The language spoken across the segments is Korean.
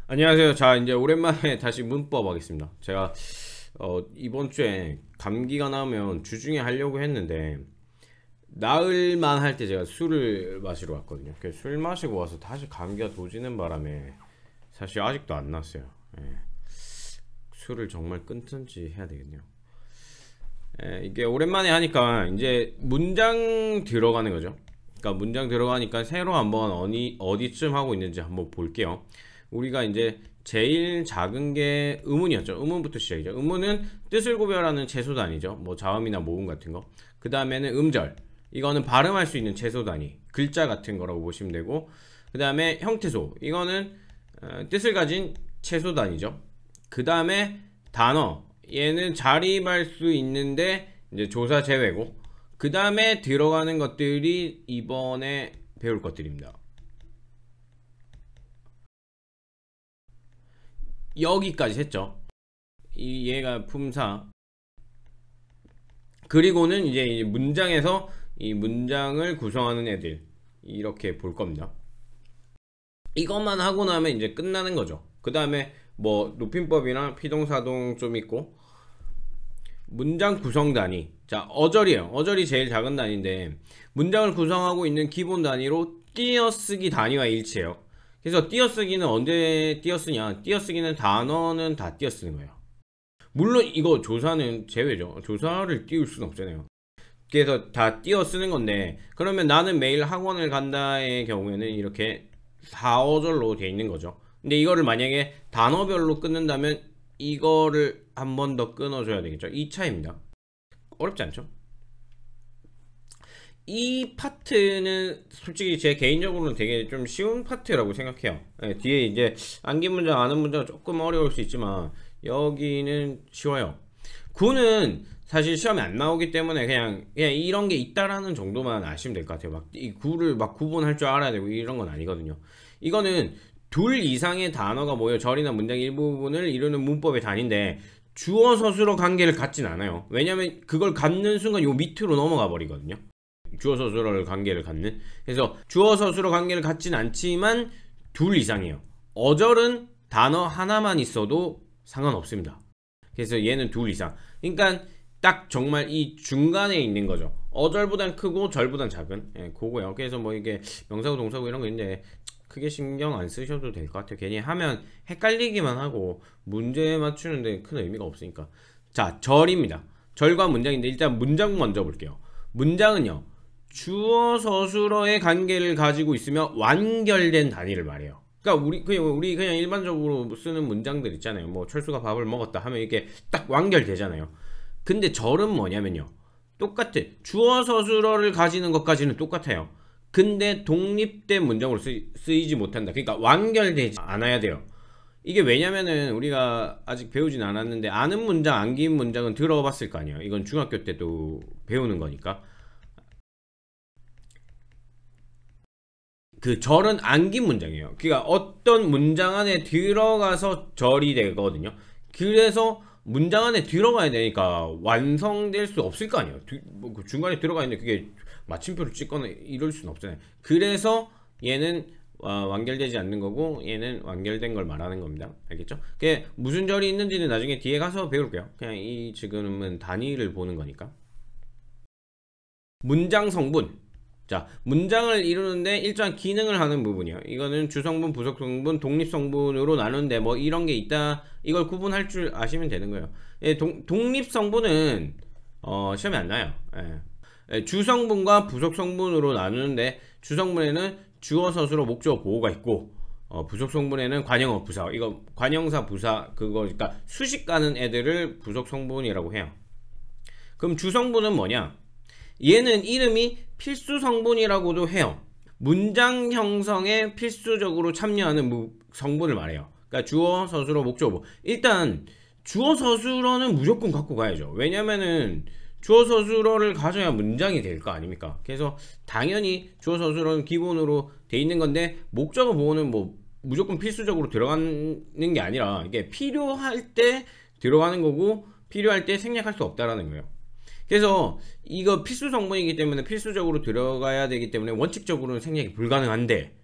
안녕하세요. 자, 이제 오랜만에 다시 문법 하겠습니다. 제가 이번 주에 감기가 나면 주중에 하려고 했는데 나흘만 할 때 제가 술을 마시러 왔거든요. 그래서 술 마시고 와서 다시 감기가 도지는 바람에 사실 아직도 안 났어요. 예. 술을 정말 끊든지 해야 되겠네요. 예, 이게 오랜만에 하니까 이제 문장 들어가는 거죠. 그러니까 문장 들어가니까 새로 한번 어디쯤 하고 있는지 한번 볼게요. 우리가 이제 제일 작은 게 의문이었죠. 의문부터 시작이죠. 의문은 뜻을 구별하는 채소 단위죠. 뭐 자음이나 모음 같은 거. 그 다음에는 음절. 이거는 발음할 수 있는 채소 단위, 글자 같은 거라고 보시면 되고, 그 다음에 형태소. 이거는 뜻을 가진 채소 단위죠. 그 다음에 단어. 얘는 자립할 수 있는데 이제 조사 제외고, 그 다음에 들어가는 것들이 이번에 배울 것들입니다. 여기까지 했죠. 이 얘가 품사. 그리고는 이제 문장에서 이 문장을 구성하는 애들 이렇게 볼 겁니다. 이것만 하고 나면 이제 끝나는 거죠. 그 다음에 뭐 높임법이나 피동사동 좀 있고, 문장 구성 단위. 자, 어절이에요. 어절이 제일 작은 단위인데 문장을 구성하고 있는 기본 단위로 띄어쓰기 단위와 일치해요. 그래서 띄어쓰기는 언제 띄어쓰냐? 띄어쓰기는 단어는 다 띄어쓰는 거예요. 물론 이거 조사는 제외죠. 조사를 띄울 수는 없잖아요. 그래서 다 띄어쓰는 건데, 그러면 나는 매일 학원을 간다의 경우에는 이렇게 4어절로 돼 있는 거죠. 근데 이거를 만약에 단어별로 끊는다면 이거를 한 번 더 끊어줘야 되겠죠. 이 차이입니다. 어렵지 않죠? 이 파트는 솔직히 제 개인적으로는 되게 좀 쉬운 파트라고 생각해요. 네, 뒤에 이제 암기 문장, 아는 문장 조금 어려울 수 있지만 여기는 쉬워요. 구는 사실 시험에 안 나오기 때문에 그냥 이런 게 있다라는 정도만 아시면 될 것 같아요. 막 이 구를 막 구분할 줄 알아야 되고 이런 건 아니거든요. 이거는 둘 이상의 단어가 모여 절이나 문장 일부분을 이루는 문법의 단위인데 주어 서술어 관계를 갖진 않아요. 왜냐면 그걸 갖는 순간 요 밑으로 넘어가 버리거든요. 주어 서술어를 관계를 갖는. 그래서 주어 서술어 관계를 갖진 않지만 둘 이상이에요. 어절은 단어 하나만 있어도 상관없습니다. 그래서 얘는 둘 이상. 그러니까 딱 정말 이 중간에 있는 거죠. 어절보단 크고 절보단 작은, 그거예요. 그래서 뭐 이게 명사구 동사구 이런 거 있는데 크게 신경 안 쓰셔도 될 것 같아요. 괜히 하면 헷갈리기만 하고 문제 맞추는데 큰 의미가 없으니까. 자, 절입니다. 절과 문장인데 일단 문장 먼저 볼게요. 문장은요, 주어 서술어의 관계를 가지고 있으며 완결된 단위를 말해요. 그러니까 우리 그냥 일반적으로 쓰는 문장들 있잖아요. 뭐 철수가 밥을 먹었다 하면 이게 딱 완결되잖아요. 근데 절은 뭐냐면요, 똑같아. 주어 서술어를 가지는 것까지는 똑같아요. 근데 독립된 문장으로 쓰이지 못한다. 그러니까 완결되지 않아야 돼요. 이게 왜냐면은 우리가 아직 배우진 않았는데 아는 문장, 암긴 문장은 들어봤을 거 아니에요. 이건 중학교 때도 배우는 거니까. 그 절은 암긴 문장이에요. 그러니까 어떤 문장 안에 들어가서 절이 되거든요. 그래서 문장 안에 들어가야 되니까 완성될 수 없을 거 아니에요. 그 중간에 들어가 있는데 그게 마침표를 찍거나 이럴 수는 없잖아요. 그래서 얘는 완결되지 않는 거고 얘는 완결된 걸 말하는 겁니다. 알겠죠? 그게 무슨 절이 있는지는 나중에 뒤에 가서 배울게요. 그냥 이 지금은 단위를 보는 거니까. 문장 성분. 자, 문장을 이루는데 일정한 기능을 하는 부분이요. 이거는 주성분, 부속성분, 독립성분으로 나누는데 뭐 이런 게 있다. 이걸 구분할 줄 아시면 되는 거예요. 예, 독립성분은 시험에 안 나요. 예. 주성분과 부속성분으로 나누는데 주성분에는 주어, 서술어, 목적어, 보호가 있고 부속성분에는 관형어, 부사. 이거 관형사, 부사 그거 그러니까 수식 가는 애들을 부속성분이라고 해요. 그럼 주성분은 뭐냐? 얘는 이름이 필수 성분이라고도 해요. 문장 형성에 필수적으로 참여하는 성분을 말해요. 그러니까 주어, 서술어, 목적어. 일단 주어, 서술어는 무조건 갖고 가야죠. 왜냐면은 주어, 서술어를 가져야 문장이 될 거 아닙니까? 그래서 당연히 주어, 서술어는 기본으로 돼 있는 건데 목적어, 보호는 뭐 무조건 필수적으로 들어가는 게 아니라 이게 필요할 때 들어가는 거고 필요할 때 생략할 수 없다라는 거예요. 그래서 이거 필수 성분이기 때문에 필수적으로 들어가야 되기 때문에 원칙적으로는 생략이 불가능한데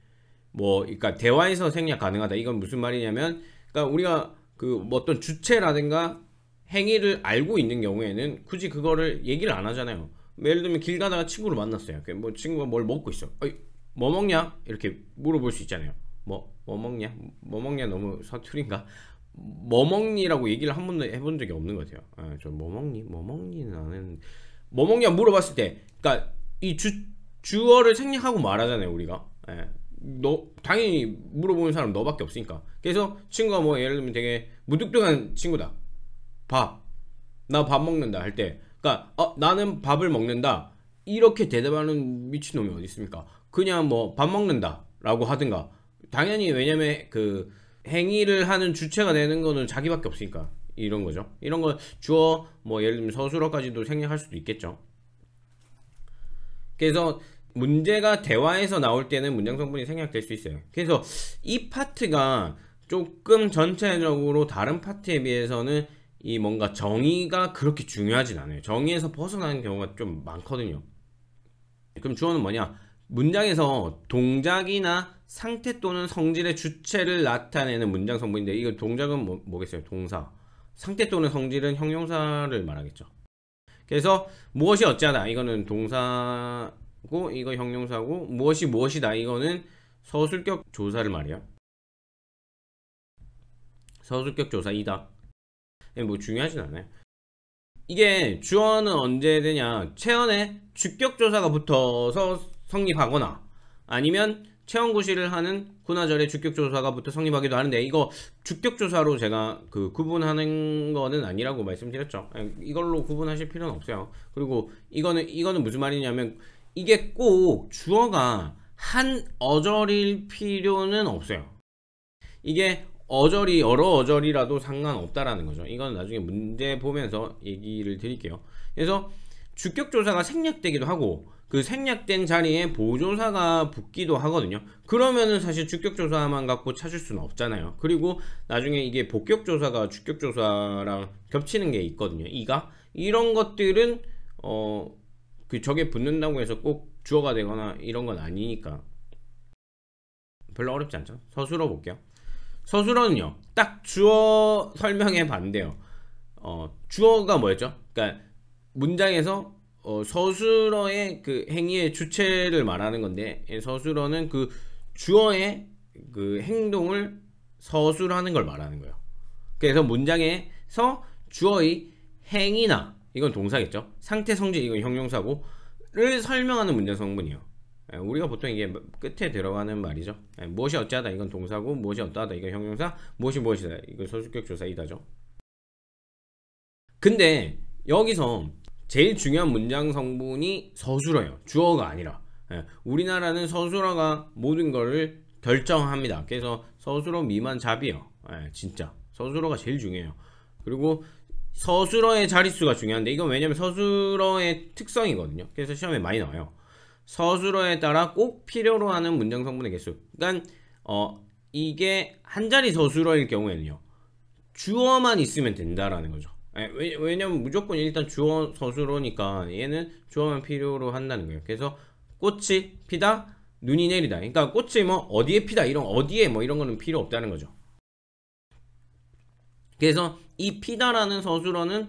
뭐 그러니까 대화에서 생략 가능하다. 이건 무슨 말이냐면 그러니까 우리가 그 뭐 어떤 주체라든가 행위를 알고 있는 경우에는 굳이 그거를 얘기를 안 하잖아요. 예를 들면 길 가다가 친구를 만났어요. 뭐 친구가 뭘 먹고 있어. 어이, 뭐 먹냐? 이렇게 물어볼 수 있잖아요. 뭐 먹냐? 뭐 먹냐? 너무 사투리인가? 뭐 먹니라고 얘기를 한 번도 해본 적이 없는 것 같아요. 아, 저 뭐 먹니? 뭐 먹니는 나는 뭐 먹냐 물어봤을 때, 그러니까 이 주어를 생략하고 말하잖아요, 우리가. 예. 너 당연히 물어보는 사람 너밖에 없으니까. 그래서 친구가 뭐 예를 들면 되게 무뚝뚝한 친구다. 밥. 나 밥 먹는다 할 때, 그러니까 나는 밥을 먹는다. 이렇게 대답하는 미친놈이 어디 있습니까? 그냥 뭐 밥 먹는다라고 하든가. 당연히 왜냐면 그 행위를 하는 주체가 되는 거는 자기밖에 없으니까 이런 거죠. 이런 거 주어 뭐 예를 들면 서술어까지도 생략할 수도 있겠죠. 그래서 문제가 대화에서 나올 때는 문장 성분이 생략될 수 있어요. 그래서 이 파트가 조금 전체적으로 다른 파트에 비해서는 이 뭔가 정의가 그렇게 중요하진 않아요. 정의에서 벗어나는 경우가 좀 많거든요. 그럼 주어는 뭐냐? 문장에서 동작이나 상태 또는 성질의 주체를 나타내는 문장 성분인데, 이거 동작은 뭐겠어요? 동사. 상태 또는 성질은 형용사를 말하겠죠. 그래서 무엇이 어찌하다, 이거는 동사고, 이거 형용사고, 무엇이 무엇이다, 이거는 서술격 조사를 말해요. 서술격 조사이다. 뭐 중요하진 않아요. 이게 주어는 언제 되냐? 체언에 주격 조사가 붙어서 성립하거나 아니면 체언 구실을 하는 군화절에 주격 조사가 붙어 성립하기도 하는데, 이거 주격 조사로 제가 그 구분하는 거는 아니라고 말씀드렸죠. 이걸로 구분하실 필요는 없어요. 그리고 이거는 무슨 말이냐면, 이게 꼭 주어가 한 어절일 필요는 없어요. 이게 어절이 여러 어절이라도 상관없다라는 거죠. 이건 나중에 문제 보면서 얘기를 드릴게요. 그래서 주격조사가 생략되기도 하고 그 생략된 자리에 보조사가 붙기도 하거든요. 그러면은 사실 주격조사만 갖고 찾을 수는 없잖아요. 그리고 나중에 이게 복격조사가 주격조사랑 겹치는 게 있거든요. 이런 것들은 그 적에 붙는다고 해서 꼭 주어가 되거나 이런 건 아니니까 별로 어렵지 않죠. 서술어 볼게요. 서술어는요, 딱 주어 설명에 반대요. 주어가 뭐였죠? 그러니까 문장에서 서술어의 그 행위의 주체를 말하는 건데, 서술어는 그 주어의 그 행동을 서술하는 걸 말하는 거예요. 그래서 문장에서 주어의 행위나, 이건 동사겠죠? 상태, 성질, 이건 형용사고를 설명하는 문장 성분이에요. 우리가 보통 이게 끝에 들어가는 말이죠. 무엇이 어찌하다, 이건 동사고, 무엇이 어떠하다, 이건 형용사, 무엇이 무엇이다, 이건 서술격 조사이다죠. 근데 여기서 제일 중요한 문장 성분이 서술어예요. 주어가 아니라. 우리나라는 서술어가 모든 거를 결정합니다. 그래서 서술어 미만 잡이에요. 진짜 서술어가 제일 중요해요. 그리고 서술어의 자릿수가 중요한데, 이건 왜냐면 서술어의 특성이거든요. 그래서 시험에 많이 나와요. 서술어에 따라 꼭 필요로 하는 문장 성분의 개수. 그러니까 이게 한 자리 서술어일 경우에는요, 주어만 있으면 된다라는 거죠. 왜냐면 무조건 일단 주어 서술어니까 얘는 주어만 필요로 한다는 거예요. 그래서 꽃이 피다, 눈이 내리다. 그러니까 꽃이 뭐 어디에 피다, 이런 어디에 뭐 이런 거는 필요 없다는 거죠. 그래서 이 피다라는 서술어는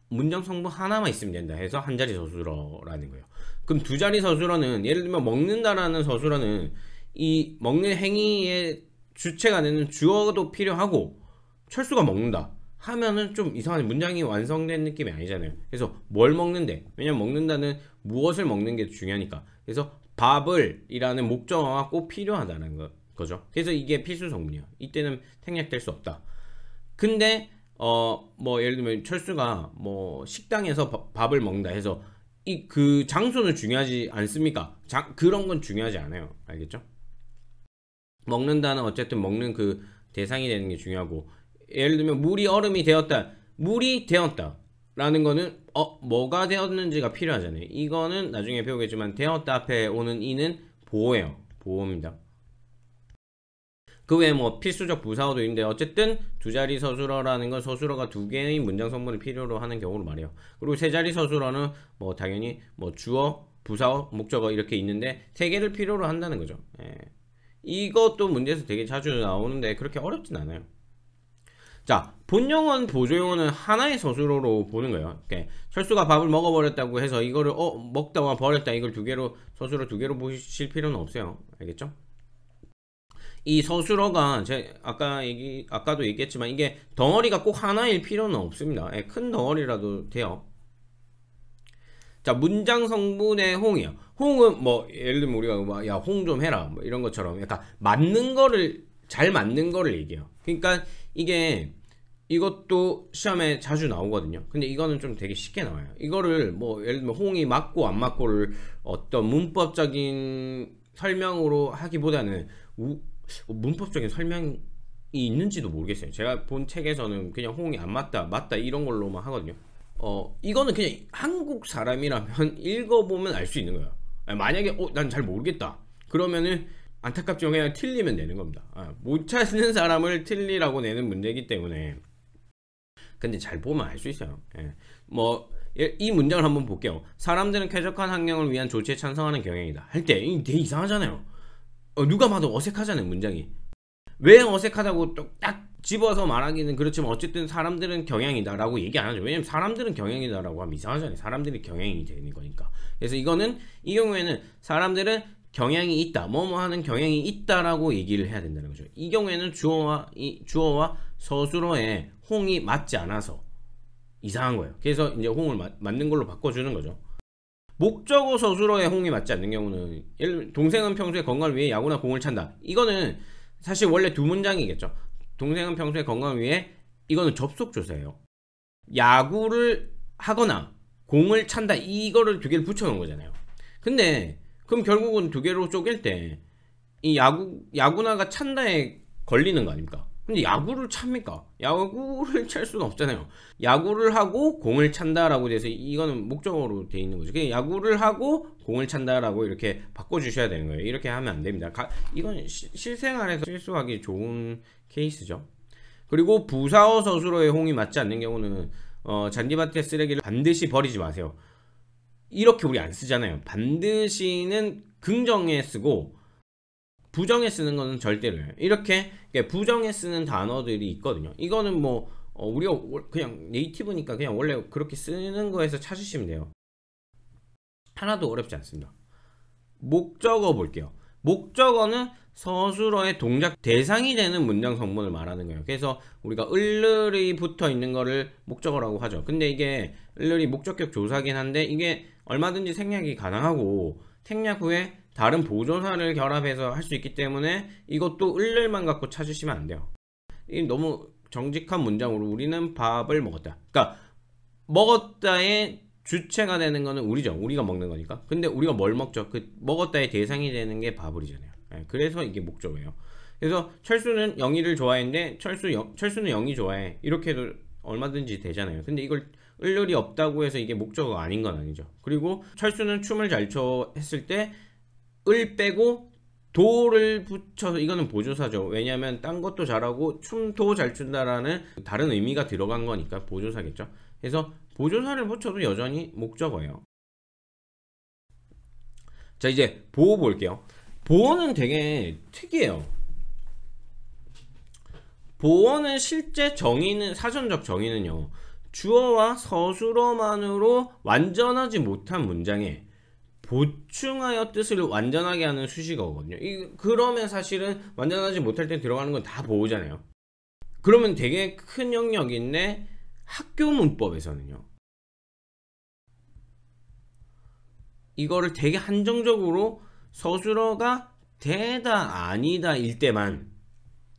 문장 성분 하나만 있으면 된다 해서 한 자리 서술어라는 거예요. 그럼 두 자리 서술어는, 예를 들면 먹는다라는 서술어는 이 먹는 행위의 주체가 되는 주어도 필요하고, 철수가 먹는다 하면은 좀 이상한 문장이 완성된 느낌이 아니잖아요. 그래서 뭘 먹는데, 왜냐면 먹는다는 무엇을 먹는 게 중요하니까. 그래서 밥을 이라는 목적어가 꼭 필요하다는 거죠. 그래서 이게 필수 성분이야. 이때는 생략될 수 없다. 근데 뭐 예를 들면 철수가 뭐 식당에서 밥을 먹는다 해서 그 장소는 중요하지 않습니까? 그런 건 중요하지 않아요. 알겠죠? 먹는다는 어쨌든 먹는 그 대상이 되는 게 중요하고, 예를 들면 물이 얼음이 되었다, 물이 되었다 라는 거는 뭐가 되었는지가 필요하잖아요. 이거는 나중에 배우겠지만 되었다 앞에 오는 이는 보호예요. 보호입니다. 그 외에 뭐 필수적 부사어도 있는데, 어쨌든 두 자리 서술어라는 건 서술어가 두 개의 문장 성분을 필요로 하는 경우를 말해요. 그리고 세 자리 서술어는 뭐 당연히 뭐 주어, 부사어, 목적어 이렇게 있는데 세 개를 필요로 한다는 거죠. 이것도 문제에서 되게 자주 나오는데 그렇게 어렵진 않아요. 자, 본영원 보조영원은 하나의 서술어로 보는 거예요. 철수가 밥을 먹어버렸다고 해서 이거를 먹다가 버렸다, 이걸 두 개로, 서술어 두 개로 보실 필요는 없어요. 알겠죠? 이 서술어가 아까도 얘기했지만 이게 덩어리가 꼭 하나일 필요는 없습니다. 큰 덩어리라도 돼요. 자, 문장 성분의 홍이요. 홍은 뭐 예를 들면 우리가 야, 홍 좀 해라 뭐 이런 것처럼 약간 잘 맞는 거를 얘기해요. 그러니까 이것도 시험에 자주 나오거든요. 근데 이거는 좀 되게 쉽게 나와요. 이거를 뭐 예를 들면 홍이 맞고 안 맞고를 어떤 문법적인 설명으로 하기보다는 문법적인 설명이 있는지도 모르겠어요. 제가 본 책에서는 그냥 홍이 안 맞다, 맞다 이런 걸로만 하거든요. 이거는 그냥 한국 사람이라면 읽어보면 알 수 있는 거예요. 만약에 난 잘 모르겠다 그러면은 안타깝지만 그냥 틀리면 되는 겁니다. 못 찾는 사람을 틀리라고 내는 문제이기 때문에. 근데 잘 보면 알 수 있어요. 이 문장을 한번 볼게요. 사람들은 쾌적한 환경을 위한 조치에 찬성하는 경향이다 할 때 되게 이상하잖아요. 누가 봐도 어색하잖아요, 문장이. 왜 어색하다고 딱 집어서 말하기는 그렇지만 어쨌든 사람들은 경향이다 라고 얘기 안 하죠. 왜냐면 사람들은 경향이다 라고 하면 이상하잖아요. 사람들이 경향이 되는 거니까. 그래서 이 경우에는 사람들은 경향이 있다, 뭐뭐 하는 경향이 있다라고 얘기를 해야 된다는 거죠. 이 경우에는 주어와 서술어에 홍이 맞지 않아서 이상한 거예요. 그래서 이제 홍을 맞는 걸로 바꿔주는 거죠. 목적어 서술어에 홍이 맞지 않는 경우는, 예를 들면 동생은 평소에 건강을 위해 야구나 공을 찬다. 이거는 사실 원래 두 문장이겠죠. 동생은 평소에 건강을 위해, 이거는 접속조사예요. 야구를 하거나 공을 찬다, 이거를 두 개를 붙여놓은 거잖아요. 근데 그럼 결국은 두 개로 쪼갤 때 이 야구나가 찬다에 걸리는 거 아닙니까? 근데 야구를 찹니까? 야구를 찰 수는 없잖아요. 야구를 하고 공을 찬다라고 돼서 이거는 목적어로 돼 있는 거죠. 그냥 야구를 하고 공을 찬다라고 이렇게 바꿔주셔야 되는 거예요. 이렇게 하면 안 됩니다. 이건 실생활에서 실수하기 좋은 케이스죠. 그리고 부사어 서술어에 홍이 맞지 않는 경우는 잔디밭의 쓰레기를 반드시 버리지 마세요. 이렇게 우리 안 쓰잖아요. 반드시는 긍정에 쓰고 부정에 쓰는 거는 절대로예요. 이렇게 부정에 쓰는 단어들이 있거든요. 이거는 뭐 우리가 그냥 네이티브니까 그냥 원래 그렇게 쓰는 거에서 찾으시면 돼요. 하나도 어렵지 않습니다. 목적어 볼게요. 목적어는 서술어의 동작 대상이 되는 문장 성분을 말하는 거예요. 그래서 우리가 을을이 붙어 있는 거를 목적어라고 하죠. 근데 이게 을을이 목적격 조사긴 한데 이게 얼마든지 생략이 가능하고 생략 후에 다른 보조사를 결합해서 할 수 있기 때문에 이것도 을을만 갖고 찾으시면 안 돼요. 이 너무 정직한 문장으로 우리는 밥을 먹었다. 그러니까 먹었다의 주체가 되는 거는 우리죠. 우리가 먹는 거니까. 근데 우리가 뭘 먹죠? 그 먹었다의 대상이 되는 게 밥을이잖아요. 그래서 이게 목적어예요. 그래서 철수는 영희를 좋아했는데 철수는 영희 좋아해. 이렇게 해도 얼마든지 되잖아요. 근데 이걸 을을이 없다고 해서 이게 목적어가 아닌 건 아니죠. 그리고 철수는 춤을 잘 춰 했을 때 을 빼고 도를 붙여서 이거는 보조사죠. 왜냐하면 딴 것도 잘하고 춤도 잘 춘다라는 다른 의미가 들어간 거니까 보조사겠죠. 그래서 보조사를 붙여도 여전히 목적어예요. 자, 이제 보호 볼게요. 보호는 되게 특이해요. 보호는 실제 정의는, 사전적 정의는요, 주어와 서술어만으로 완전하지 못한 문장에 보충하여 뜻을 완전하게 하는 수식어거든요. 그러면 사실은 완전하지 못할 때 들어가는 건 다 보호잖아요. 그러면 되게 큰 영역인데 학교 문법에서는요, 이거를 되게 한정적으로 서술어가 되다 아니다 일 때만,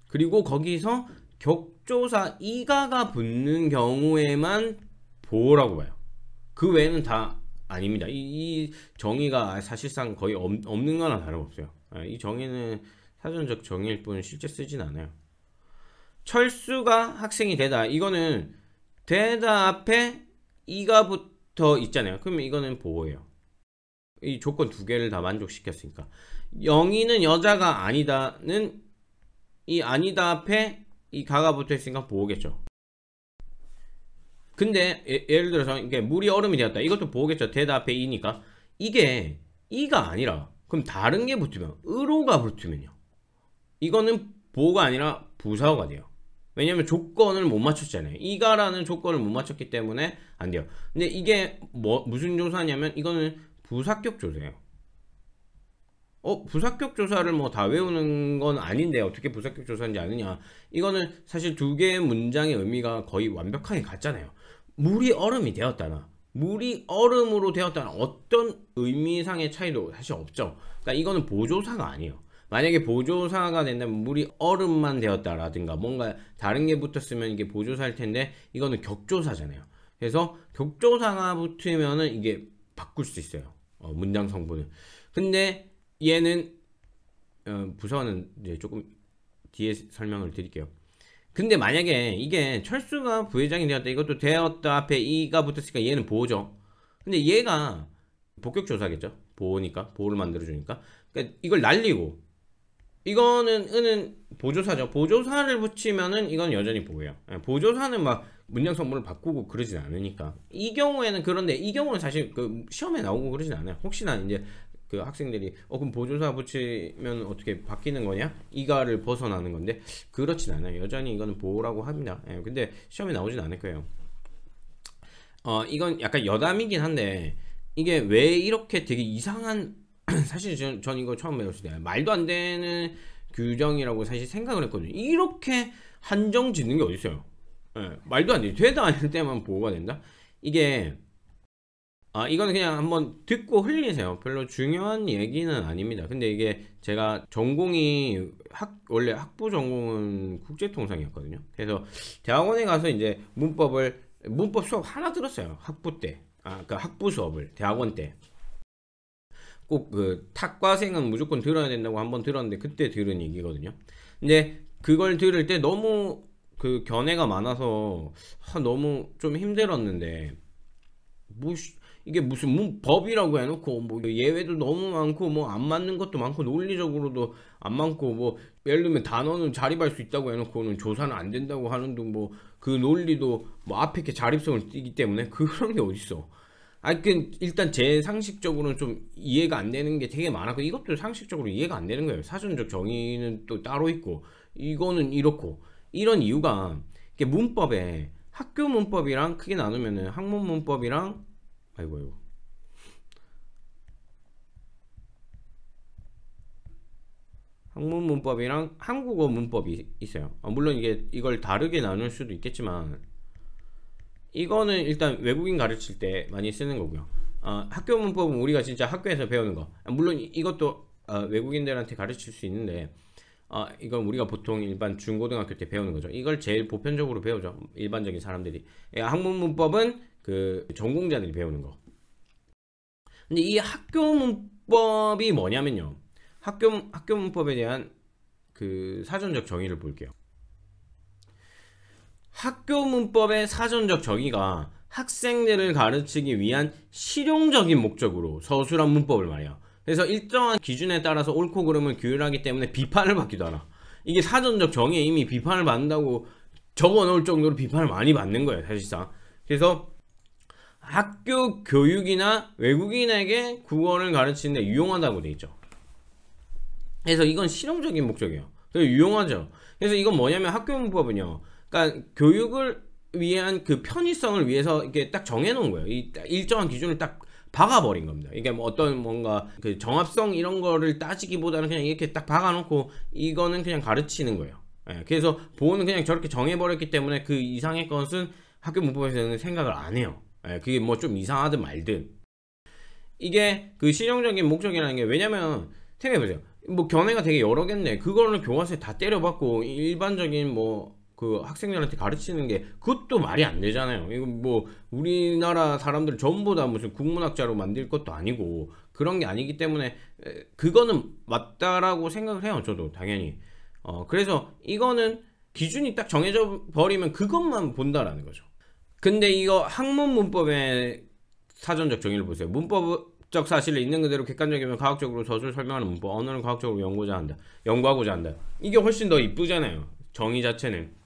그리고 거기서 격조사 이가가 붙는 경우에만 보호라고 봐요. 그 외에는 다 아닙니다. 이 정의가 사실상 거의 없는 거나 다름없어요. 이 정의는 사전적 정의일 뿐 실제 쓰진 않아요. 철수가 학생이 되다, 이거는 되다 앞에 이가 붙어 있잖아요. 그러면 이거는 보호예요. 이 조건 두 개를 다 만족시켰으니까. 영희는 여자가 아니다는 이 아니다 앞에 이 가가 붙어 있으니까 보호겠죠. 근데 예를 들어서 이게 물이 얼음이 되었다, 이것도 보호겠죠. 되다 앞에 이니까. 이게 이가 아니라 그럼 다른 게 붙으면, 으로가 붙으면요, 이거는 보호가 아니라 부사어가 돼요. 왜냐면 조건을 못 맞췄잖아요. 이가라는 조건을 못 맞췄기 때문에 안 돼요. 근데 이게 무슨 조사냐면 이거는 부사격 조사예요. 부사격 조사를 뭐 다 외우는 건 아닌데 어떻게 부사격 조사인지 아느냐. 이거는 사실 두 개의 문장의 의미가 거의 완벽하게 같잖아요. 물이 얼음이 되었다나 물이 얼음으로 되었다나 어떤 의미상의 차이도 사실 없죠. 그러니까 이거는 보조사가 아니에요. 만약에 보조사가 된다면 물이 얼음만 되었다라든가 뭔가 다른 게 붙었으면 이게 보조사일 텐데 이거는 격조사잖아요. 그래서 격조사가 붙으면은 이게 바꿀 수 있어요. 문장 성분을. 근데 얘는 부사어는 이제 조금 뒤에 설명을 드릴게요. 근데 만약에 이게 철수가 부회장이 되었다, 이것도 되었다 앞에 이가 붙었으니까 얘는 보호죠. 근데 얘가 복격조사겠죠. 보호니까, 보호를 만들어주니까. 그러니까 이걸 날리고 이거는 은은 보조사죠. 보조사를 붙이면은 이건 여전히 보호예요. 보조사는 막 문장 성분을 바꾸고 그러진 않으니까. 이 경우에는 그런데 이 경우는 사실 그 시험에 나오고 그러진 않아요. 혹시나 이제 그 학생들이 그럼 보조사 붙이면 어떻게 바뀌는 거냐? 이가를 벗어나는 건데 그렇진 않아요. 여전히 이거는 보호라고 합니다. 근데 시험에 나오진 않을 거예요. 이건 약간 여담이긴 한데 이게 왜 이렇게 되게 이상한 사실 전 이거 처음 배웠을 때 말도 안 되는 규정이라고 사실 생각을 했거든요. 이렇게 한정 짓는 게 어딨어요. 말도 안 돼. 되다 아닐 때만 보호가 된다? 이게 이거는 그냥 한번 듣고 흘리세요. 별로 중요한 얘기는 아닙니다. 근데 이게 제가 전공이 원래 학부 전공은 국제통상이었거든요. 그래서 대학원에 가서 이제 문법 수업 하나 들었어요. 학부 때. 그러니까 학부 수업을 대학원 때. 꼭 그 탁과생은 무조건 들어야 된다고 한번 들었는데 그때 들은 얘기거든요. 근데 그걸 들을 때 너무 그 견해가 많아서 너무 좀 힘들었는데 이게 무슨 법이라고 해놓고 뭐 예외도 너무 많고 뭐 안 맞는 것도 많고 논리적으로도 안 많고 뭐 예를 들면 단어는 자립할 수 있다고 해놓고는 조사는 안 된다고 하는 등 뭐 그 논리도 뭐 앞에 이렇게 자립성을 띠기 때문에 그런 게 어딨어. 일단 제 상식적으로는 좀 이해가 안 되는 게 되게 많았고 이것도 상식적으로 이해가 안 되는 거예요. 사전적 정의는 또 따로 있고 이거는 이렇고 이런 이유가 이게 문법에 학교 문법이랑 크게 나누면은 학문 문법이랑 아이고 학문 문법이랑 한국어 문법이 있어요. 물론 이걸 다르게 나눌 수도 있겠지만 이거는 일단 외국인 가르칠 때 많이 쓰는 거고요. 학교 문법은 우리가 진짜 학교에서 배우는 거. 물론 이것도 외국인들한테 가르칠 수 있는데 이건 우리가 보통 일반 중고등학교 때 배우는 거죠. 이걸 제일 보편적으로 배우죠. 일반적인 사람들이. 학문 문법은 그 전공자들이 배우는 거. 근데 이 학교 문법이 뭐냐면요. 학교 문법에 대한 그 사전적 정의를 볼게요. 학교 문법의 사전적 정의가 학생들을 가르치기 위한 실용적인 목적으로 서술한 문법을 말해요. 그래서 일정한 기준에 따라서 옳고 그름을 규율하기 때문에 비판을 받기도 하나. 이게 사전적 정의에 이미 비판을 받는다고 적어 놓을 정도로 비판을 많이 받는 거예요, 사실상. 그래서 학교 교육이나 외국인에게 국어를 가르치는 데 유용하다고 돼 있죠. 그래서 이건 실용적인 목적이에요. 그래서 유용하죠. 그래서 이건 뭐냐면 학교 문법은요. 그러니까 교육을 위한 그 편의성을 위해서 이게 딱 정해놓은 거예요. 일정한 기준을 딱 박아버린 겁니다. 이게 뭐 어떤 뭔가 그 정합성 이런 거를 따지기보다는 그냥 이렇게 딱 박아놓고 이거는 그냥 가르치는 거예요. 그래서 보호는 그냥 저렇게 정해버렸기 때문에 그 이상의 것은 학교 문법에서는 생각을 안 해요. 그게 뭐 좀 이상하든 말든. 이게 그 실용적인 목적이라는 게 왜냐면 생각해보세요. 뭐 견해가 되게 여러 개인데 그거를 교과서에 다 때려박고 일반적인 뭐 그 학생들한테 가르치는 게 그것도 말이 안 되잖아요. 이거 뭐 우리나라 사람들 전부 다 무슨 국문학자로 만들 것도 아니고 그런 게 아니기 때문에 그거는 맞다라고 생각을 해요. 저도 당연히. 그래서 이거는 기준이 딱 정해져 버리면 그것만 본다라는 거죠. 근데 이거 학문 문법의 사전적 정의를 보세요. 문법적 사실을 있는 그대로 객관적이면 과학적으로 서술 설명하는 문법. 언어는 과학적으로 연구하고자 한다. 이게 훨씬 더 이쁘잖아요. 정의 자체는.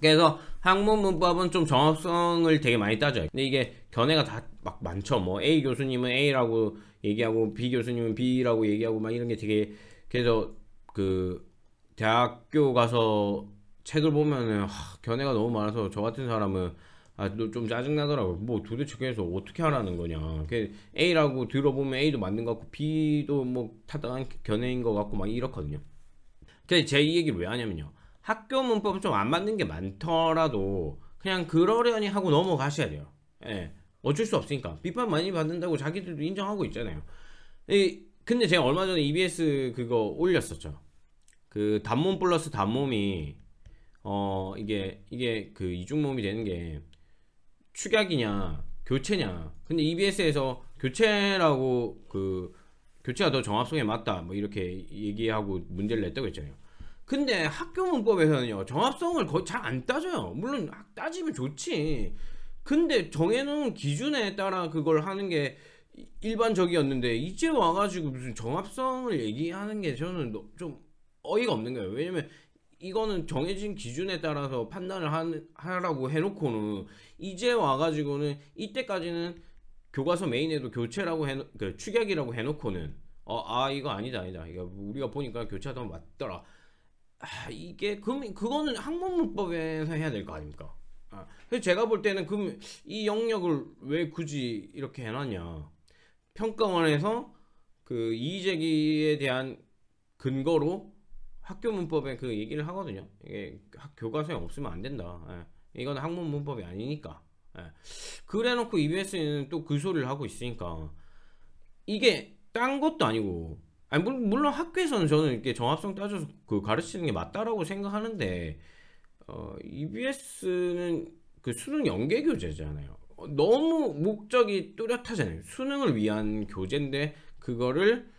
그래서 학문 문법은 좀 정확성을 되게 많이 따져요. 근데 이게 견해가 다 막 많죠. 뭐 A 교수님은 A라고 얘기하고 B 교수님은 B라고 얘기하고 막 이런 게 되게 그래서 그 대학교 가서 책을 보면은 견해가 너무 많아서 저 같은 사람은 좀 짜증나더라고요. 뭐 도대체 그래서 어떻게 하라는 거냐. A라고 들어보면 A도 맞는 것 같고 B도 뭐 타당한 견해인 것 같고 막 이렇거든요. 그래서 제 이 얘기를 왜 하냐면요. 학교 문법은 좀 안 맞는 게 많더라도 그냥 그러려니 하고 넘어가셔야 돼요. 예. 어쩔 수 없으니까. 비판 많이 받는다고 자기들도 인정하고 있잖아요. 근데 제가 얼마 전에 EBS 그거 올렸었죠. 그 단몸 플러스 단몸이 이게 그 이중몸이 되는 게 축약이냐 교체냐. 근데 EBS에서 교체라고 교체가 더 정합성에 맞다 뭐 이렇게 얘기하고 문제를 냈다고 했잖아요. 근데 학교 문법에서는요 정합성을 거의 잘 안 따져요. 물론 따지면 좋지. 근데 정해놓은 기준에 따라 그걸 하는 게 일반적이었는데 이제 와가지고 무슨 정합성을 얘기하는 게 저는 좀 어이가 없는 거예요. 왜냐면 이거는 정해진 기준에 따라서 판단을 하라고 해놓고는 이제 와가지고는 이때까지는 교과서 메인에도 교체라고 축약이라고 해놓고는 이거 아니다 이거 우리가 보니까 교체가 더 맞더라. 이게 그거는 학문문법에서 해야 될 거 아닙니까? 그래서 제가 볼 때는 그럼 이 영역을 왜 굳이 이렇게 해놨냐. 평가원에서 그 이의제기에 대한 근거로 학교 문법에 그 얘기를 하거든요. 이게 교과서에 없으면 안 된다. 이건 학문 문법이 아니니까. 그래 놓고 EBS는 또 그 소리를 하고 있으니까 이게 딴 것도 아니고 물론 학교에서는 저는 이렇게 정합성 따져서 가르치는 게 맞다라고 생각하는데 EBS는 그 수능 연계 교재잖아요. 너무 목적이 뚜렷하잖아요. 수능을 위한 교재인데 그거를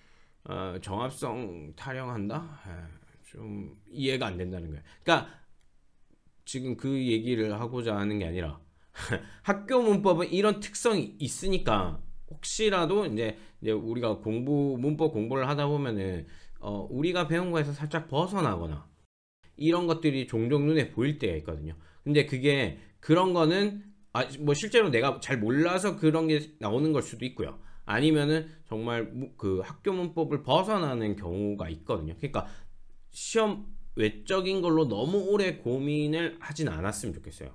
정합성 타령한다? 좀 이해가 안 된다는 거예요. 그러니까 지금 그 얘기를 하고자 하는 게 아니라 학교 문법은 이런 특성이 있으니까 혹시라도 이제 우리가 문법 공부를 하다 보면은 우리가 배운 거에서 살짝 벗어나거나 이런 것들이 종종 눈에 보일 때가 있거든요. 근데 그런 거는 뭐 실제로 내가 잘 몰라서 그런 게 나오는 걸 수도 있고요. 아니면은 정말 그 학교 문법을 벗어나는 경우가 있거든요. 그러니까 시험 외적인 걸로 너무 오래 고민을 하진 않았으면 좋겠어요.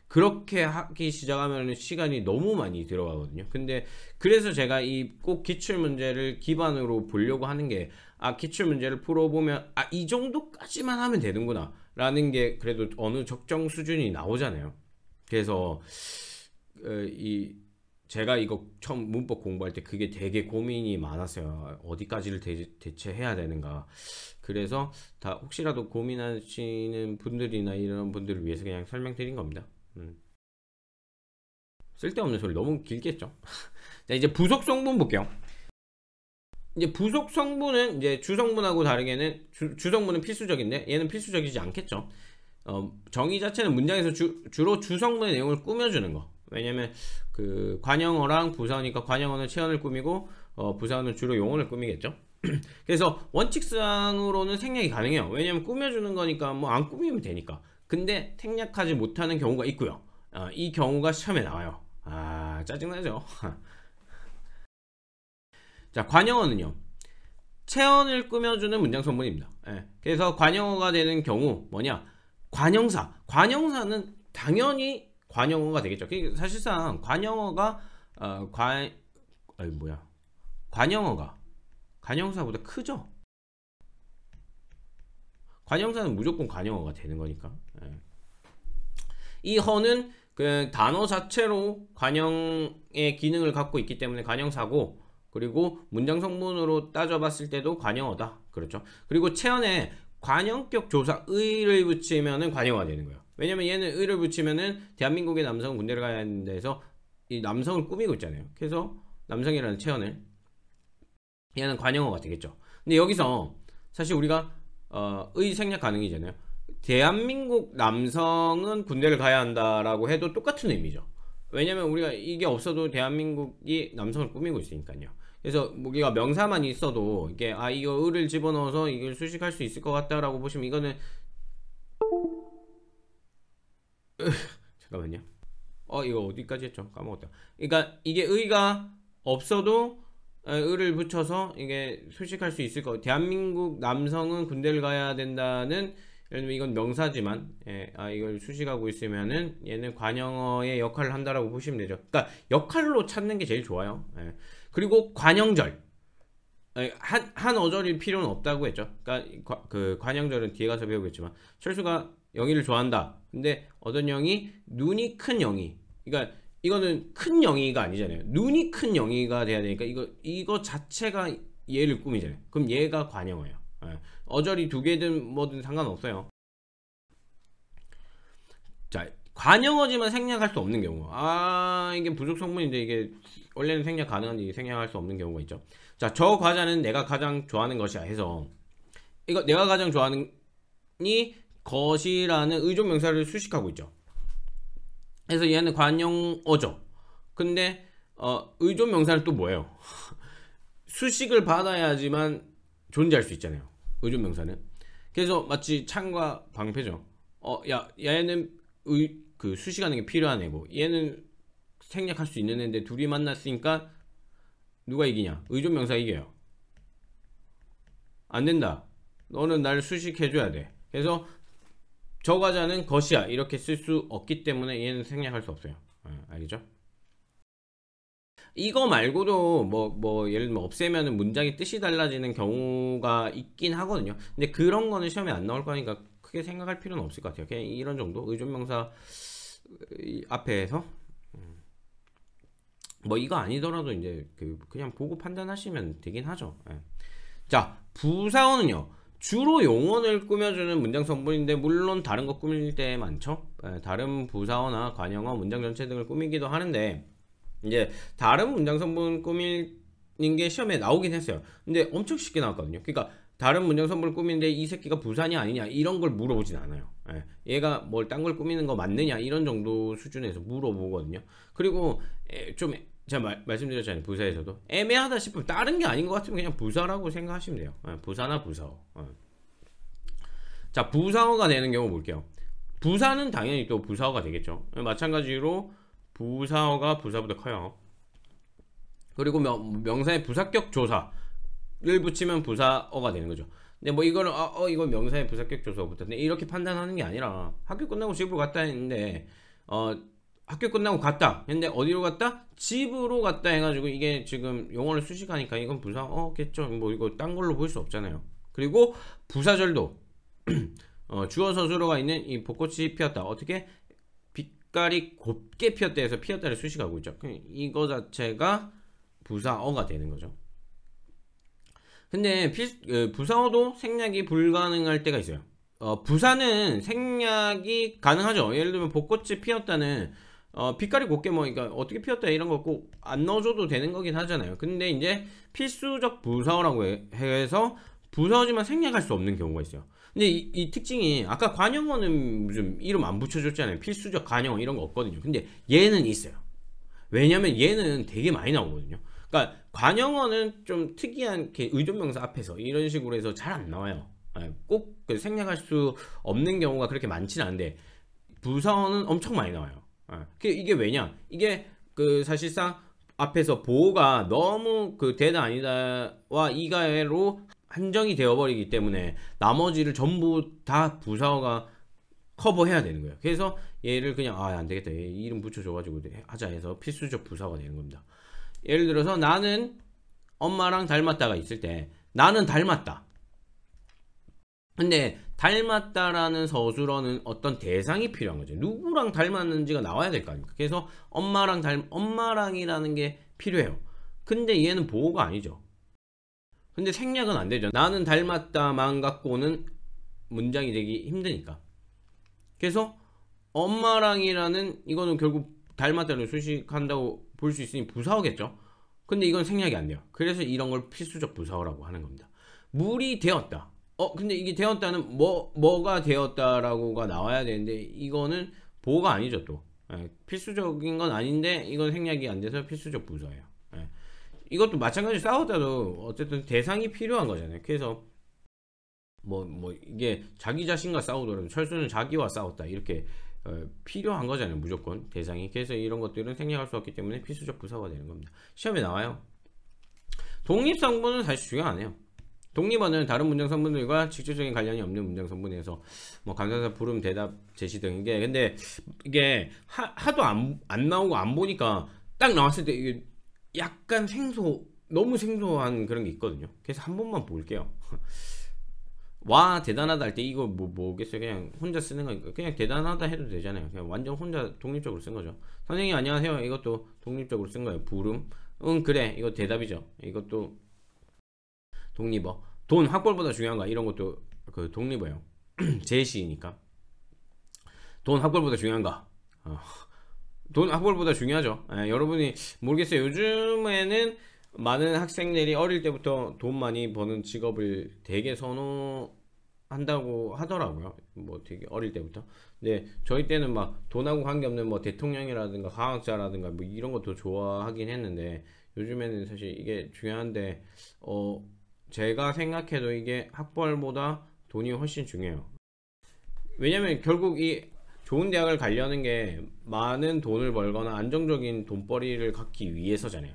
그렇게 하기 시작하면 시간이 너무 많이 들어가거든요. 근데 그래서 제가 이 꼭 기출문제를 기반으로 보려고 하는 게 기출문제를 풀어보면 이 정도까지만 하면 되는구나 라는 게 그래도 어느 적정 수준이 나오잖아요. 그래서 제가 이거 처음 문법 공부할 때 그게 되게 고민이 많았어요. 어디까지를 대체해야 되는가. 그래서 다 혹시라도 고민하시는 분들이나 이런 분들을 위해서 그냥 설명드린 겁니다. 쓸데없는 소리 너무 길게 했죠. 자, 이제 부속 성분 볼게요. 이제 부속 성분은 이제 주성분하고 다르게는 주성분은 필수적인데 얘는 필수적이지 않겠죠. 정의 자체는 문장에서 주로 주성분의 내용을 꾸며주는 거. 왜냐면 그 관형어랑 부사어니까 관형어는 체언을 꾸미고 부사어는 주로 용언을 꾸미겠죠. 그래서 원칙상으로는 생략이 가능해요. 왜냐면 꾸며주는 거니까 뭐 안 꾸미면 되니까. 근데 생략하지 못하는 경우가 있고요. 이 경우가 시험에 나와요. 짜증나죠. 자, 관형어는요 체언을 꾸며주는 문장 성분입니다. 그래서 관형어가 되는 경우 뭐냐, 관형사는 당연히 관형어가 되겠죠. 사실상 관형어가 관형어가 관형사보다 크죠. 관형사는 무조건 관형어가 되는 거니까. 이 허는 그 단어 자체로 관형의 기능을 갖고 있기 때문에 관형사고, 그리고 문장 성분으로 따져봤을 때도 관형어다. 그렇죠. 그리고 체언에 관형격 조사 의를 붙이면은 관형어가 되는 거예요. 왜냐면 얘는 의를 붙이면은 대한민국의 남성은 군대를 가야 하는 데서 이 남성을 꾸미고 있잖아요. 그래서 남성이라는 체언을 얘는 관형어가 되겠죠. 근데 여기서 사실 우리가 의 생략 가능이잖아요. 대한민국 남성은 군대를 가야 한다라고 해도 똑같은 의미죠. 왜냐면 우리가 이게 없어도 대한민국이 남성을 꾸미고 있으니까요. 그래서 우리가 명사만 있어도 이게 이거 의를 집어넣어서 이걸 수식할 수 있을 것 같다라고 보시면 이거는 잠깐만요. 이거 어디까지 했죠? 까먹었다. 그러니까 이게 의가 없어도 을을 붙여서 이게 수식할 수 있을 거. 대한민국 남성은 군대를 가야 된다는, 예를 들면 이건 명사지만, 이걸 수식하고 있으면은 얘는 관영어의 역할을 한다라고 보시면 되죠. 그러니까 역할로 찾는 게 제일 좋아요. 그리고 관영절, 한 어절일 필요는 없다고 했죠. 그러니까 그 관영절은 뒤에 가서 배우겠지만, 철수가 영희를 좋아한다. 근데 어떤 영희? 눈이 큰 영희. 그러니까 이거는 큰 영희가 아니잖아요. 눈이 큰 영희가 돼야 되니까 이거 자체가 얘를 꾸미잖아요. 그럼 얘가 관영어예요. 어절이 두 개든 뭐든 상관없어요. 자, 관영어지만 생략할 수 없는 경우. 이게 부족 성분인데 이게 원래는 생략 가능한데 생략할 수 없는 경우가 있죠. 자, 저 과자는 내가 가장 좋아하는 것이야 해서, 이거 내가 가장 좋아하는 이 것이라는 의존 명사를 수식하고 있죠. 그래서 얘는 관영어죠. 근데 의존 명사는 또 뭐예요? 수식을 받아야지만 존재할 수 있잖아요. 의존 명사는. 그래서 마치 창과 방패죠. 얘는 그 수식하는 게 필요한 애고, 얘는 생략할 수 있는 애인데 둘이 만났으니까 누가 이기냐? 의존 명사 이겨요. 안 된다. 너는 날 수식해줘야 돼. 그래서 저 과자는 것이야 이렇게 쓸 수 없기 때문에 얘는 생략할 수 없어요. 알겠죠? 이거 말고도 뭐 예를 들면 없애면은 문장의 뜻이 달라지는 경우가 있긴 하거든요. 근데 그런 거는 시험에 안 나올 거니까 크게 생각할 필요는 없을 것 같아요. 그냥 이런 정도 의존명사 앞에서 뭐 이거 아니더라도 이제 그냥 보고 판단하시면 되긴 하죠. 자, 부사어는요, 주로 용언을 꾸며주는 문장 성분인데 물론 다른 거 꾸밀 때 많죠. 다른 부사어나 관형어, 문장 전체 등을 꾸미기도 하는데, 이제 다른 문장 성분 꾸미는 게 시험에 나오긴 했어요. 근데 엄청 쉽게 나왔거든요. 그러니까 다른 문장 성분을 꾸미는데 이 새끼가 부사냐 아니냐 이런 걸 물어보진 않아요. 얘가 뭘 딴 걸 꾸미는 거 맞느냐 이런 정도 수준에서 물어보거든요. 그리고 좀 제가 말씀드렸잖아요. 부사에서도 애매하다 싶으면 다른 게 아닌 것 같으면 그냥 부사라고 생각하시면 돼요. 부사나 부사어. 자, 부사어가 되는 경우 볼게요. 부사는 당연히 또 부사어가 되겠죠. 마찬가지로 부사어가 부사보다 커요. 그리고 명사의 부사격 조사를 붙이면 부사어가 되는 거죠. 근데 뭐 이거는 이건 명사의 부사격 조사부터 이렇게 판단하는 게 아니라, 학교 끝나고 집으로 갔다 했는데 학교 끝나고 갔다 했는데 어디로 갔다? 집으로 갔다 해가지고 이게 지금 용어를 수식하니까 이건 부사어겠죠. 뭐 이거 딴 걸로 볼 수 없잖아요. 그리고 부사절도 주어 서술어가 있는 이 벚꽃이 피었다. 어떻게? 빛깔이 곱게 피었다 해서 피었다를 수식하고 있죠. 이거 자체가 부사어가 되는 거죠. 근데 부사어도 생략이 불가능할 때가 있어요. 부사는 생략이 가능하죠. 예를 들면 벚꽃이 피었다는 빛깔이 곱게 그러니까 어떻게 피었다 이런 거 꼭 안 넣어줘도 되는 거긴 하잖아요. 근데 이제 필수적 부사어라고 해서 부사어지만 생략할 수 없는 경우가 있어요. 근데 이 특징이, 아까 관형어는 무슨 이름 안 붙여줬잖아요. 필수적 관형어 이런 거 없거든요. 근데 얘는 있어요. 왜냐면 얘는 되게 많이 나오거든요. 그러니까 관형어는 좀 특이한 의존명사 앞에서 이런 식으로 해서 잘 안 나와요. 꼭 생략할 수 없는 경우가 그렇게 많지는 않은데 부사어는 엄청 많이 나와요. 이게 왜냐? 이게 사실상 앞에서 보호가 너무 대다 아니다와 이가로 한정이 되어버리기 때문에 나머지를 전부 다 부사어가 커버해야 되는 거예요. 그래서 얘를 그냥 안되겠다, 얘 이름 붙여줘가지고 하자 해서 필수적 부사어가 되는 겁니다. 예를 들어서 나는 엄마랑 닮았다가 있을 때 나는 닮았다. 근데 닮았다라는 서술어는 어떤 대상이 필요한 거죠. 누구랑 닮았는지가 나와야 될 거 아닙니까? 그래서 엄마랑이라는 게 필요해요. 근데 얘는 보호가 아니죠. 근데 생략은 안 되죠. 나는 닮았다만 갖고는 문장이 되기 힘드니까. 그래서 엄마랑이라는 이거는 결국 닮았다를 수식한다고 볼 수 있으니 부사어겠죠. 근데 이건 생략이 안 돼요. 그래서 이런 걸 필수적 부사어라고 하는 겁니다. 물이 되었다. 근데 이게 되었다는 뭐가 되었다라고가 나와야 되는데 이거는 보호가 아니죠. 또 필수적인 건 아닌데 이건 생략이 안 돼서 필수적 부사예요. 이것도 마찬가지로 싸웠다도 어쨌든 대상이 필요한 거잖아요. 그래서 이게 자기 자신과 싸우더라도 철수는 자기와 싸웠다 이렇게 필요한 거잖아요. 무조건 대상이. 그래서 이런 것들은 생략할 수 없기 때문에 필수적 부사가 되는 겁니다. 시험에 나와요. 독립 성분은 사실 중요 안 해요. 독립어는 다른 문장 성분들과 직접적인 관련이 없는 문장 성분에서 뭐 감사사, 부름, 대답, 제시 등인게, 근데 이게 하도 안 나오고 안 보니까 딱 나왔을 때 이게 약간 너무 생소한 그런 게 있거든요. 그래서 한 번만 볼게요. 와 대단하다 할 때 이거 뭐겠어요? 그냥 혼자 쓰는 거니까 그냥 대단하다 해도 되잖아요. 그냥 완전 혼자 독립적으로 쓴 거죠. 선생님 안녕하세요. 이것도 독립적으로 쓴 거예요. 부름, 응 그래, 이거 대답이죠. 이것도 독립어. 돈 학벌보다 중요한가, 이런 것도 그 독립어예요. 제시니까. 돈 학벌보다 중요한가? 돈 학벌보다 중요하죠. 여러분이 모르겠어요. 요즘에는 많은 학생들이 어릴 때부터 돈 많이 버는 직업을 되게 선호한다고 하더라고요. 뭐 되게 어릴 때부터. 근데 저희 때는 막 돈하고 관계없는 뭐 대통령이라든가 과학자라든가 뭐 이런 것도 좋아하긴 했는데, 요즘에는 사실 이게 중요한데 제가 생각해도 이게 학벌보다 돈이 훨씬 중요해요. 왜냐면 결국 이 좋은 대학을 가려는 게 많은 돈을 벌거나 안정적인 돈벌이를 갖기 위해서잖아요.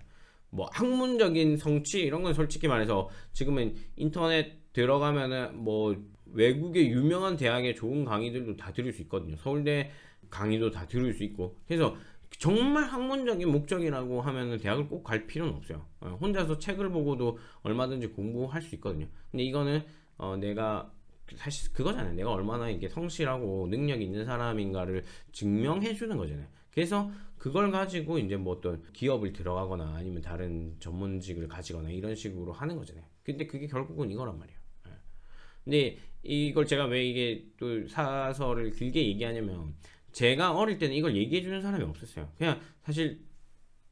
뭐 학문적인 성취 이런 건 솔직히 말해서 지금은 인터넷 들어가면은 뭐 외국의 유명한 대학의 좋은 강의들도 다 들을 수 있거든요. 서울대 강의도 다 들을 수 있고. 그래서 정말 학문적인 목적이라고 하면은 대학을 꼭 갈 필요는 없어요. 혼자서 책을 보고도 얼마든지 공부할 수 있거든요. 근데 이거는 내가 사실 그거잖아요. 내가 얼마나 이게 성실하고 능력이 있는 사람인가를 증명해 주는 거잖아요. 그래서 그걸 가지고 이제 뭐 어떤 기업을 들어가거나 아니면 다른 전문직을 가지거나 이런 식으로 하는 거잖아요. 근데 그게 결국은 이거란 말이에요. 근데 이걸 제가 왜 이게 또 사설을 길게 얘기하냐면, 제가 어릴 때는 이걸 얘기해 주는 사람이 없었어요. 그냥 사실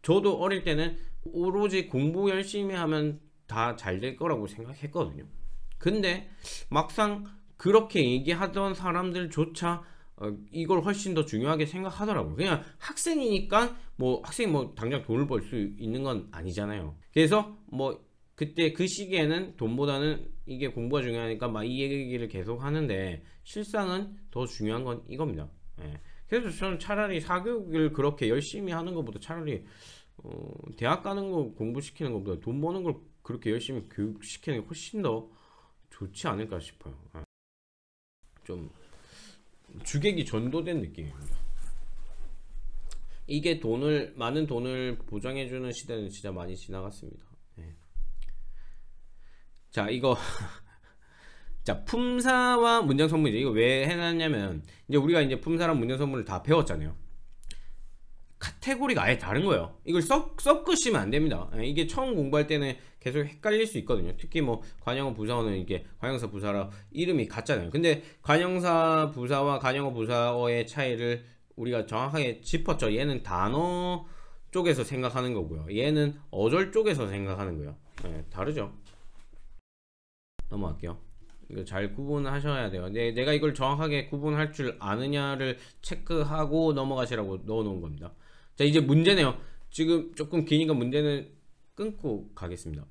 저도 어릴 때는 오로지 공부 열심히 하면 다 잘 될 거라고 생각했거든요. 근데 막상 그렇게 얘기하던 사람들조차 이걸 훨씬 더 중요하게 생각하더라고요. 그냥 학생이니까 뭐 학생이 뭐 당장 돈을 벌 수 있는 건 아니잖아요. 그래서 뭐 그때 그 시기에는 돈보다는 이게 공부가 중요하니까 막 이 얘기를 계속 하는데, 실상은 더 중요한 건 이겁니다. 예. 그래서 저는 차라리 사교육을 그렇게 열심히 하는 것보다 차라리 대학 가는 거 공부시키는 것보다 돈 버는 걸 그렇게 열심히 교육시키는 게 훨씬 더 좋지 않을까 싶어요. 좀 주객이 전도된 느낌입니다. 이게 많은 돈을 보장해주는 시대는 진짜 많이 지나갔습니다. 네. 자, 이거 자, 품사와 문장 성분이죠. 이거 왜 해놨냐면, 이제 우리가 이제 품사랑 문장 성분을 다 배웠잖아요. 카테고리가 아예 다른 거예요. 이걸 섞으시면 안 됩니다. 이게 처음 공부할 때는 계속 헷갈릴 수 있거든요. 특히 뭐 관영어 부사어는 이게 관영사 부사라 이름이 같잖아요. 근데 관영사 부사와 관영어 부사어의 차이를 우리가 정확하게 짚었죠. 얘는 단어 쪽에서 생각하는 거고요. 얘는 어절 쪽에서 생각하는 거예요. 다르죠. 넘어갈게요. 이거 잘 구분하셔야 돼요. 내가 이걸 정확하게 구분할 줄 아느냐를 체크하고 넘어가시라고 넣어놓은 겁니다. 자, 이제 문제네요. 지금 조금 기니까 문제는 끊고 가겠습니다.